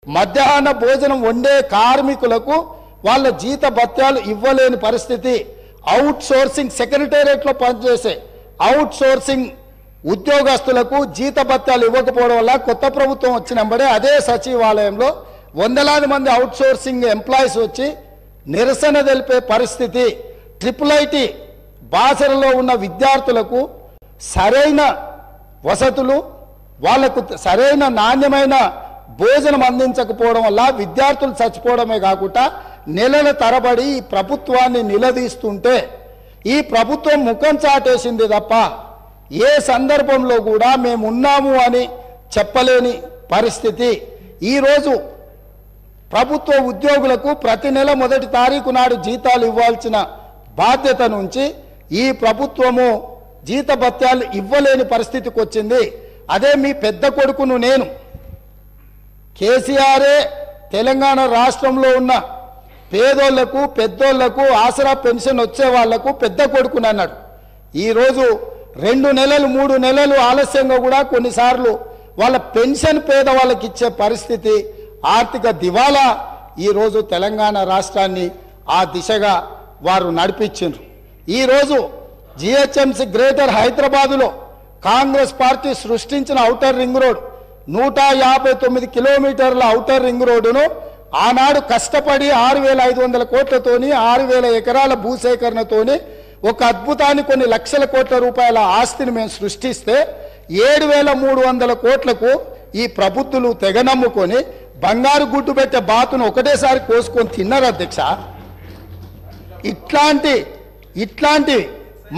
మధ్యాహ్న భోజనం వండే కార్మికులకు వాళ్ళ జీత భత్యాలు ఇవ్వలేని పరిస్థితి. అవుట్ సోర్సింగ్ సెక్రటేరియట్లో పనిచేసే అవుట్ సోర్సింగ్ ఉద్యోగస్తులకు జీత భత్యాలు ఇవ్వకపోవడం వల్ల కొత్త ప్రభుత్వం వచ్చినప్పుడే అదే సచివాలయంలో వందలాది మంది అవుట్ సోర్సింగ్ ఎంప్లాయీస్ వచ్చి నిరసన తెలిపే పరిస్థితి. ట్రిపుల్ బాసరలో ఉన్న విద్యార్థులకు సరైన వసతులు, వాళ్లకు సరైన నాణ్యమైన భోజనం అందించకపోవడం వల్ల విద్యార్థులు చచ్చిపోవడమే కాకుండా నెలల తరబడి ఈ ప్రభుత్వాన్ని నిలదీస్తుంటే ఈ ప్రభుత్వం ముఖం చాటేసింది తప్ప ఏ సందర్భంలో కూడా మేము ఉన్నాము అని చెప్పలేని పరిస్థితి. ఈరోజు ప్రభుత్వ ఉద్యోగులకు ప్రతి నెల 1వ తారీఖు నాడు జీతాలు ఇవ్వాల్సిన బాధ్యత నుంచి ఈ ప్రభుత్వము జీత భత్యాలు ఇవ్వలేని పరిస్థితికి వచ్చింది. అదే మీ పెద్ద కొడుకును నేను కేసీఆరే తెలంగాణ రాష్ట్రంలో ఉన్న పేదోళ్లకు పెద్దోళ్లకు ఆసరా పెన్షన్ వచ్చే వాళ్లకు పెద్ద కొడుకుని అన్నాడు. ఈరోజు 2 నెలలు 3 నెలలు ఆలస్యంగా కూడా కొన్నిసార్లు వాళ్ళ పెన్షన్ పేదవాళ్ళకి ఇచ్చే పరిస్థితి, ఆర్థిక దివాలా ఈరోజు తెలంగాణ రాష్ట్రాన్ని ఆ దిశగా వారు నడిపించారు. ఈరోజు జిహెచ్ఎంసీ గ్రేటర్ హైదరాబాదులో కాంగ్రెస్ పార్టీ సృష్టించిన ఔటర్ రింగ్ రోడ్ 159 కిలోమీటర్ల ఔటర్ రింగ్ రోడ్డును ఆనాడు కష్టపడి 6,500 కోట్లతోని 6,000 ఎకరాల భూసేకరణతోని ఒక అద్భుతాన్ని కొన్ని లక్షల కోట్ల రూపాయల ఆస్తిని మేము సృష్టిస్తే 7,300 కోట్లకు ఈ ప్రబుద్ధులు తెగనమ్ముకొని బంగారు గుడ్డు పెట్టే బాతును ఒకటేసారి కోసుకొని తిన్నారు అధ్యక్ష. ఇట్లాంటి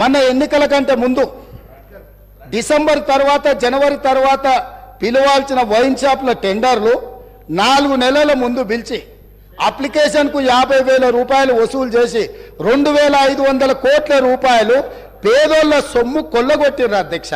మన ఎన్నికల కంటే ముందు డిసెంబర్ తర్వాత జనవరి తర్వాత పిలవాల్సిన వైన్ షాప్ల టెండర్లు 4 నెలల ముందు పిలిచి అప్లికేషన్కు 50,000 రూపాయలు వసూలు చేసి 2,500 కోట్ల రూపాయలు పేదోళ్ల సొమ్ము కొల్లగొట్టిర్రు అధ్యక్ష.